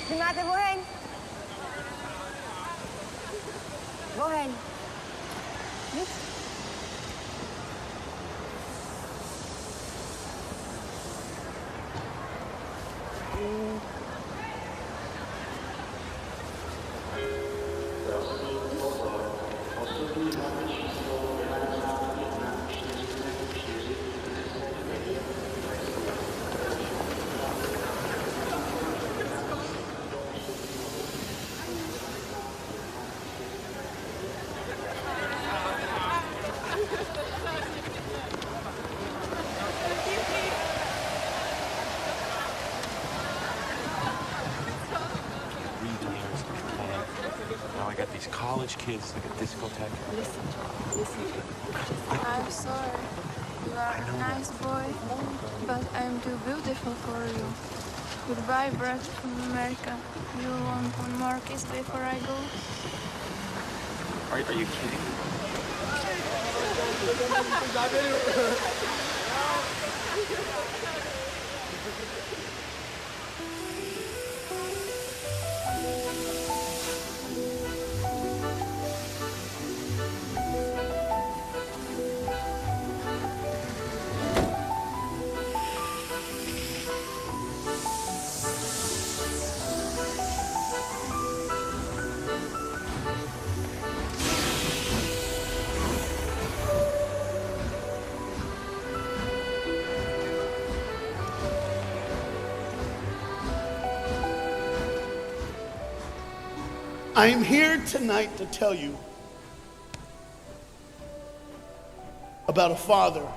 Đi mà tới vô hình. Vô hình. Now I got these college kids like a discotheque. Listen. I'm sorry. You are a nice boy, but I'm too beautiful for you. Goodbye, Brad from America. You want one more kiss before I go? Are you kidding? I'm here tonight to tell you about a father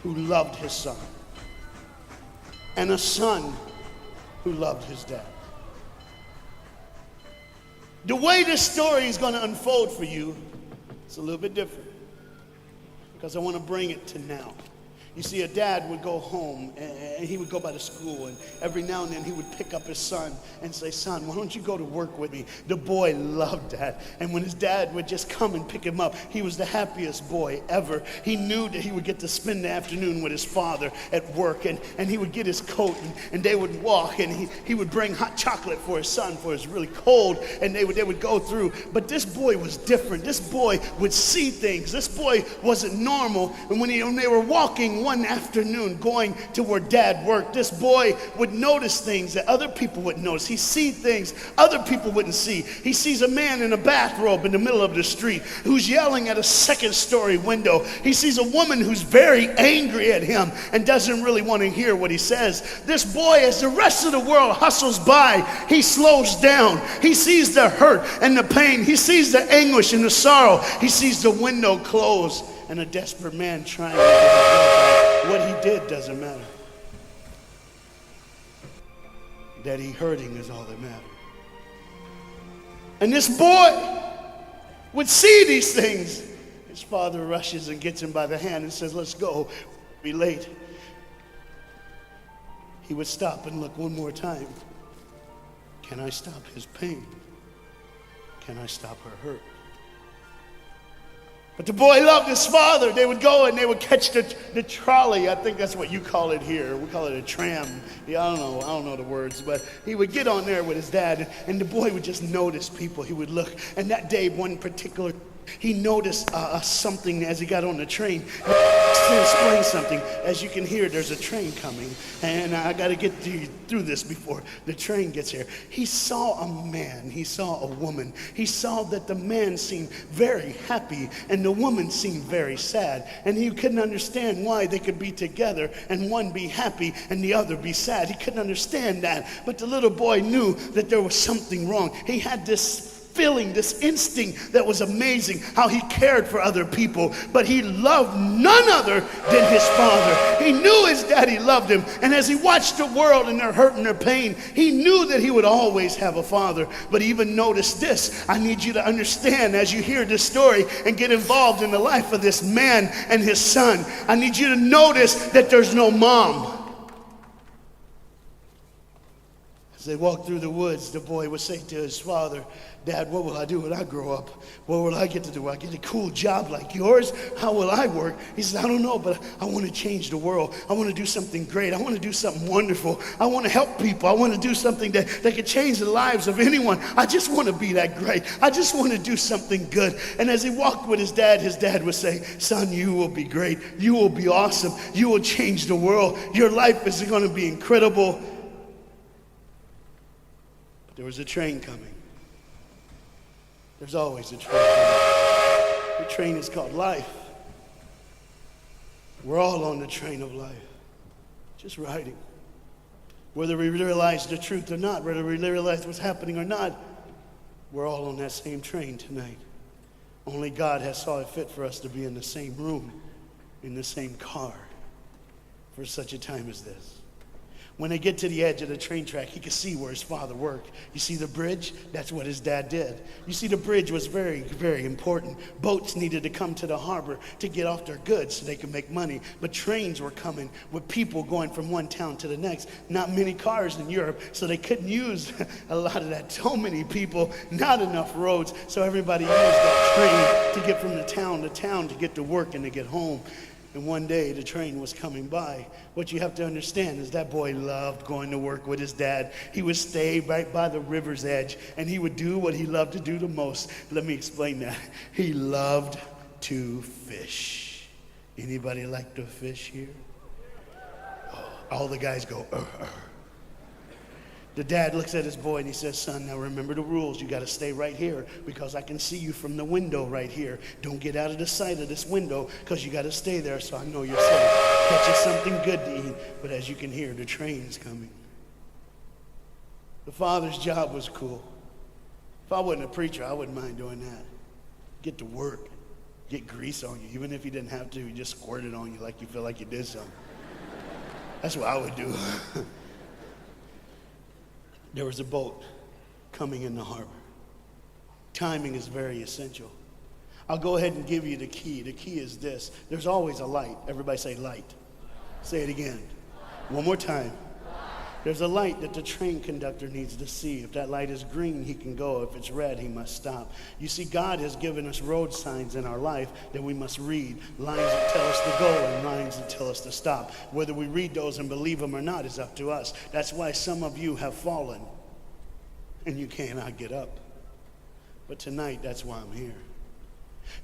who loved his son and a son who loved his dad. The way this story is going to unfold for you is a little bit different because I want to bring it to now. You see, a dad would go home and he would go by the school, and every now and then he would pick up his son and say, "Son, why don't you go to work with me?" The boy loved that. And when his dad would just come and pick him up, he was the happiest boy ever. He knew that he would get to spend the afternoon with his father at work, and he would get his coat and they would walk, and he would bring hot chocolate for his son, for it's really cold, and they would go through. But this boy was different. This boy would see things. This boy wasn't normal. And when they were walking one afternoon going to where dad worked, this boy would notice things that other people wouldn't notice. He see things other people wouldn't see. He sees a man in a bathrobe in the middle of the street who's yelling at a second-story window. He sees a woman who's very angry at him and doesn't really want to hear what he says. This boy, as the rest of the world hustles by, he slows down. He sees the hurt and the pain. He sees the anguish and the sorrow. He sees the window close and a desperate man trying to get his what he did doesn't matter. That he hurting is all that matters. And this boy would see these things. His father rushes and gets him by the hand and says, "Let's go. We'll be late." He would stop and look one more time. Can I stop his pain? Can I stop her hurt? But the boy loved his father. They would go and they would catch the trolley. I think that's what you call it here. We call it a tram. Yeah, I don't know the words, but he would get on there with his dad, and the boy would just notice people. He would look, and that day, one particular, he noticed something as he got on the train. To explain something, as you can hear, there's a train coming, and I got to get through this before the train gets here. He saw a man, he saw a woman. He saw that the man seemed very happy and the woman seemed very sad, and he couldn't understand why they could be together and one be happy and the other be sad. He couldn't understand that, but the little boy knew that there was something wrong. He had this feeling, this instinct that was amazing, how he cared for other people, but he loved none other than his father. He knew his daddy loved him, and as he watched the world and their hurt and their pain, he knew that he would always have a father. But he even noticed this. I need you to understand, as you hear this story and get involved in the life of this man and his son, I need you to notice that there's no mom. As they walked through the woods, the boy would say to his father, Dad, what will I do when I grow up? What will I get to do? Will I get a cool job like yours? How will I work? He says, I don't know, but I want to change the world. I want to do something great. I want to do something wonderful. I want to help people. I want to do something that could change the lives of anyone. I just want to be that great. I just want to do something good. And as he walked with his dad would say, son, you will be great. You will be awesome. You will change the world. Your life is going to be incredible. There was a train coming. There's always a train coming. The train is called life. We're all on the train of life, just riding. Whether we realize the truth or not, whether we realize what's happening or not, we're all on that same train tonight. Only God has saw it fit for us to be in the same room, in the same car, for such a time as this. When they get to the edge of the train track, he could see where his father worked. You see the bridge? That's what his dad did. You see, the bridge was very, very important. Boats needed to come to the harbor to get off their goods so they could make money. But trains were coming with people going from one town to the next. Not many cars in Europe, so they couldn't use a lot of that. So many people, not enough roads, so everybody used that train to get from the town to town to get to work and to get home. And one day the train was coming by. What you have to understand is that boy loved going to work with his dad. He would stay right by the river's edge, and he would do what he loved to do the most. Let me explain that. He loved to fish. Anybody like to fish here? Oh, all the guys go, The dad looks at his boy and he says, son, now remember the rules. You got to stay right here because I can see you from the window right here. Don't get out of the sight of this window because you got to stay there so I know you're safe. Catch you something good to eat. But as you can hear, the train's coming. The father's job was cool. If I wasn't a preacher, I wouldn't mind doing that. Get to work. Get grease on you. Even if you didn't have to, you just squirt it on you like you feel like you did something. That's what I would do. There was a boat coming in the harbor. Timing is very essential. I'll go ahead and give you the key. The key is this. There's always a light. Everybody say light. Say it again. One more time. There's a light that the train conductor needs to see. If that light is green, he can go. If it's red, he must stop. You see, God has given us road signs in our life that we must read. Lines that tell us to go and lines that tell us to stop. Whether we read those and believe them or not is up to us. That's why some of you have fallen and you cannot get up. But tonight, that's why I'm here.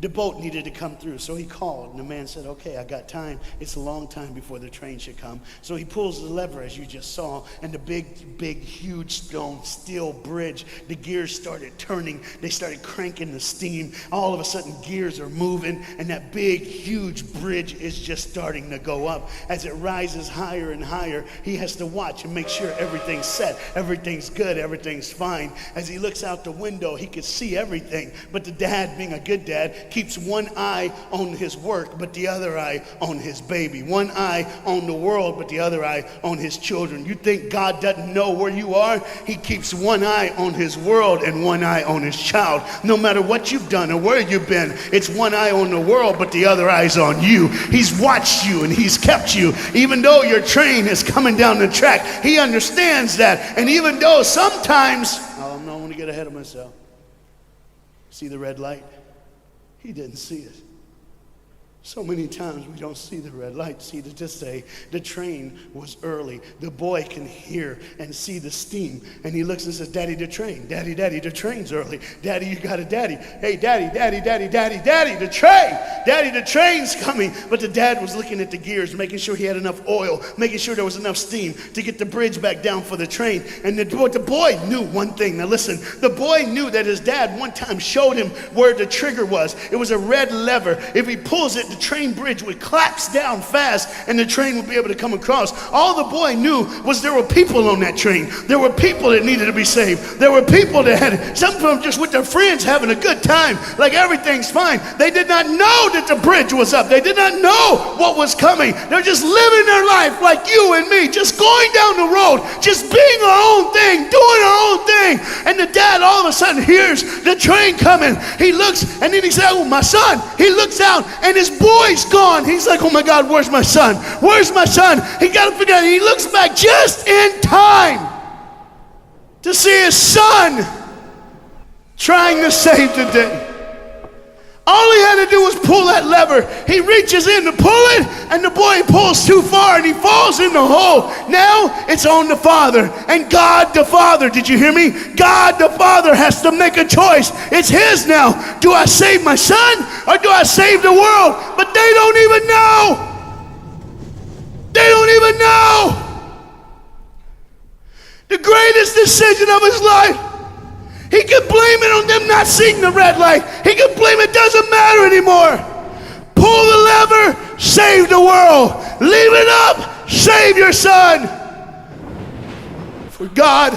The boat needed to come through, so he called, and the man said, okay, I got time. It's a long time before the train should come. So he pulls the lever, as you just saw, and the big, huge steel bridge, the gears started turning. They started cranking the steam. All of a sudden, gears are moving, and that big, huge bridge is just starting to go up. As it rises higher and higher, he has to watch and make sure everything's set, everything's good, everything's fine. As he looks out the window, he could see everything, but the dad, being a good dad, keeps one eye on his work, but the other eye on his baby. One eye on the world, but the other eye on his children. You think God doesn't know where you are? He keeps one eye on his world and one eye on his child. No matter what you've done or where you've been, it's one eye on the world, but the other eye's on you. He's watched you and he's kept you. Even though your train is coming down the track, he understands that. And even though sometimes, I don't want to get ahead of myself. See the red light? He didn't see it. So many times we don't see the red light. See, to just say the train was early. The boy can hear and see the steam. And he looks and says, Daddy, the train. Daddy, the train's early. Daddy, you got a daddy. Hey, Daddy, the train. Daddy, the train's coming. But the dad was looking at the gears, making sure he had enough oil, making sure there was enough steam to get the bridge back down for the train. And the boy knew one thing. Now listen, the boy knew that his dad one time showed him where the trigger was. It was a red lever. If he pulls it, the train bridge would collapse down fast and the train would be able to come across. All the boy knew was there were people on that train. There were people that needed to be saved. There were people that had, some of them just with their friends having a good time, like everything's fine. They did not know that the bridge was up. They did not know what was coming. They're just living their life like you and me, just going down the road, just being our own thing, doing our own thing. And the dad all of a sudden hears the train coming. He looks and then he said, oh, my son. He looks out and his boy's gone. He's like, oh my God, where's my son? Where's my son? He got to figure out. He looks back just in time. to see his son trying to save the day. All he had to do was pull that lever. He reaches in to pull it, and the boy pulls too far, and he falls in the hole. Now it's on the Father. And God the Father, did you hear me? God the Father has to make a choice. It's his now. Do I save my son, or do I save the world? But they don't even know. They don't even know. The greatest decision of his life. He could blame it on them not seeing the red light. He could blame it doesn't matter anymore. Pull the lever, save the world. Leave it up, save your son. For God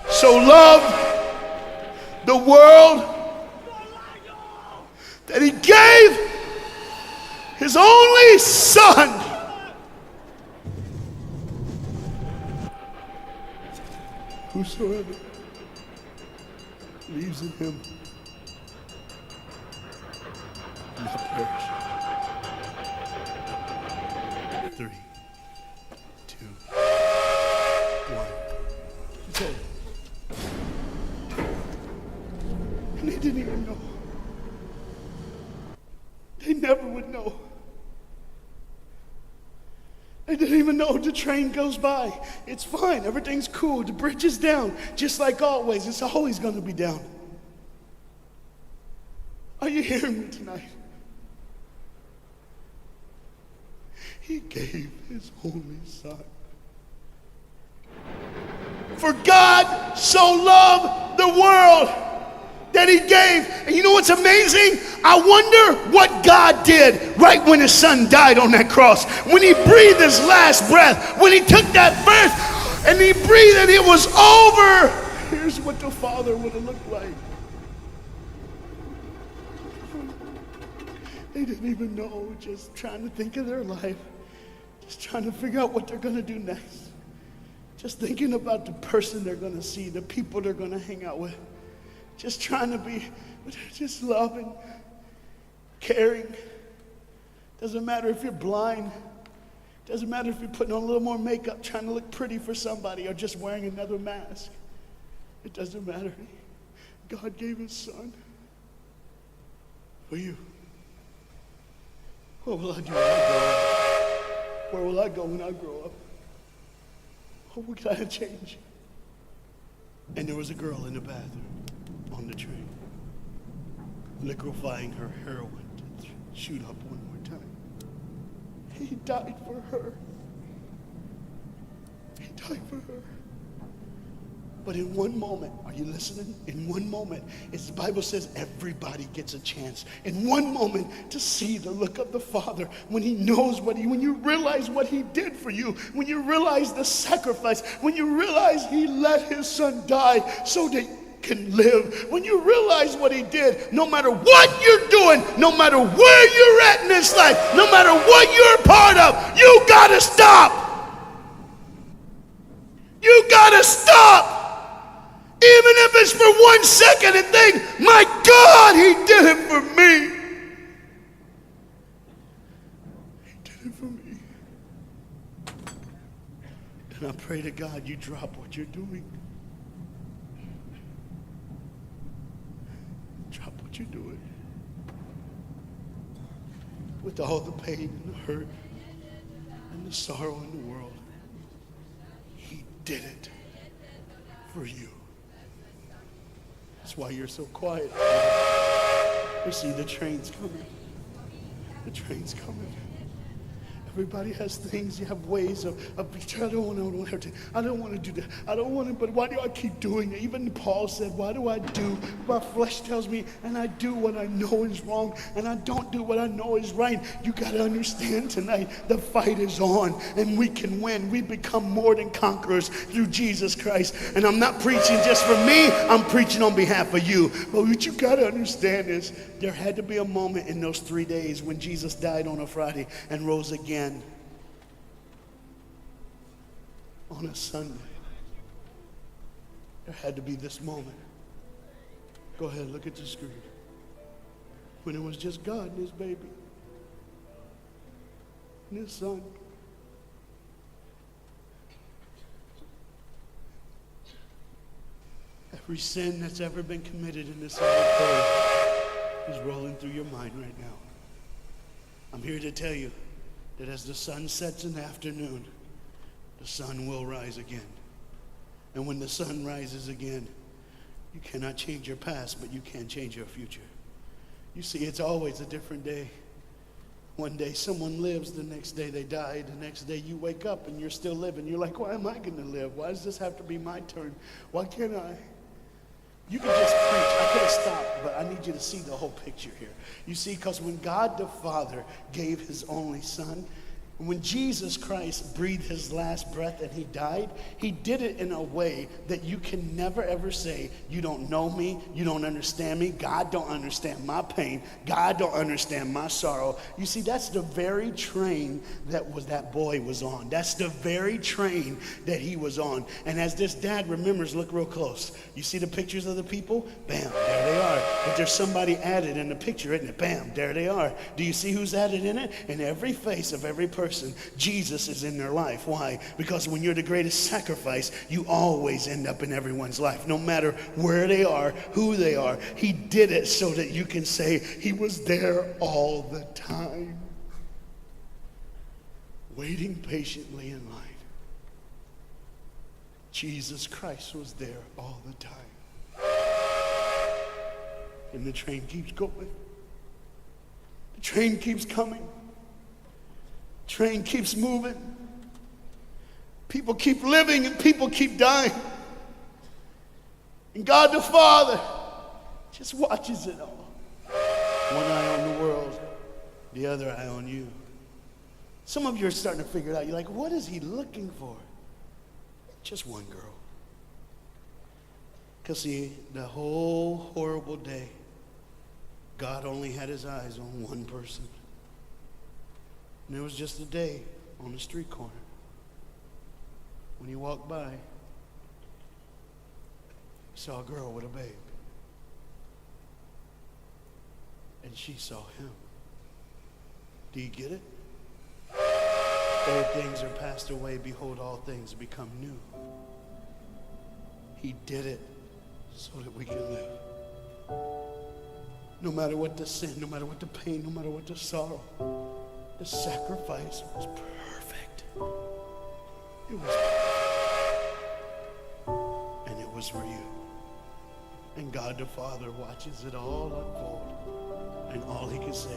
so loved the world that he gave his only son. Whosoever believes in him will not perish. 3, 2, 1. That's it. And they didn't even know. They never would know. They didn't even know. The train goes by. It's fine. Everything's cool. The bridge is down. Just like always. It's always going to be down. Are you hearing me tonight? He gave his only son. For God so loved the world that he gave. And you know what's amazing? I wonder what God did right when his son died on that cross. When he breathed his last breath. When he took that breath and he breathed and it was over. Here's what the Father would have looked like. They didn't even know, just trying to think of their life. Just trying to figure out what they're going to do next. Just thinking about the person they're going to see, the people they're going to hang out with. Just trying to be, just loving, caring. Doesn't matter if you're blind. Doesn't matter if you're putting on a little more makeup, trying to look pretty for somebody, or just wearing another mask. It doesn't matter. God gave his son for you. What will I do when I grow up? Where will I go when I grow up? What can I change? And there was a girl in the bathroom on the train, liquefying her heroin to shoot up one more time. He died for her. He died for her. But in one moment, are you listening? In one moment, as the Bible says, everybody gets a chance. In one moment to see the look of the Father when he knows when you realize what he did for you, when you realize the sacrifice, when you realize he let his son die so that you can live, when you realize what he did, no matter what you're doing, no matter where you're at in this life, no matter what you're a part of, you gotta stop. You gotta stop. Even if it's for 1 second and think, my God, he did it for me. He did it for me. And I pray to God you drop what you're doing. Drop what you're doing. With all the pain and the hurt and the sorrow in the world, he did it for you. That's why you're so quiet. You see, the train's coming. The train's coming. Everybody has things. You have ways of I don't want to. I don't want to do that. I don't want to, but why do I keep doing it? Even Paul said, why do I do? My flesh tells me, and I do what I know is wrong, and I don't do what I know is right. You got to understand tonight, the fight is on, and we can win. We become more than conquerors through Jesus Christ. And I'm not preaching just for me. I'm preaching on behalf of you. But what you got to understand is there had to be a moment in those 3 days when Jesus died on a Friday and rose again on a Sunday. There had to be this moment. Go ahead, look at the screen. When it was just God and his baby and his son. Every sin that's ever been committed in this earth is rolling through your mind right now. I'm here to tell you that as the sun sets in the afternoon, the sun will rise again. And when the sun rises again, you cannot change your past, but you can change your future. You see, it's always a different day. One day someone lives, the next day they die, the next day you wake up and you're still living. You're like, why am I going to live? Why does this have to be my turn? Why can't I? You can just preach. I could have stopped, but I need you to see the whole picture here. You see, because when God the Father gave his only son, when Jesus Christ breathed his last breath and he died, he did it in a way that you can never ever say, you don't know me, you don't understand me, God don't understand my pain, God don't understand my sorrow. You see, that's the very train that boy was on. That's the very train that he was on. And as this dad remembers, look real close. You see the pictures of the people? Bam, there they are. But there's somebody added in the picture, isn't it? Bam, there they are. Do you see who's added in it? In every face of every person, Jesus is in their life. Why? Because when you're the greatest sacrifice, you always end up in everyone's life, no matter where they are, who they are. He did it so that you can say he was there all the time, waiting patiently in line. Jesus Christ was there all the time. And the train keeps going. The train keeps coming. Train keeps moving. People keep living and people keep dying. And God the Father just watches it all. One eye on the world, the other eye on you. Some of you are starting to figure it out. You're like, what is he looking for? Just one girl. Because see, the whole horrible day, God only had his eyes on one person. And it was just a day on the street corner. When he walked by, he saw a girl with a babe. And she saw him. Do you get it? Old things are passed away. Behold, all things become new. He did it so that we can live. No matter what the sin, no matter what the pain, no matter what the sorrow, the sacrifice was perfect. It was perfect. And it was for you. And God the Father watches it all unfold. And all he can say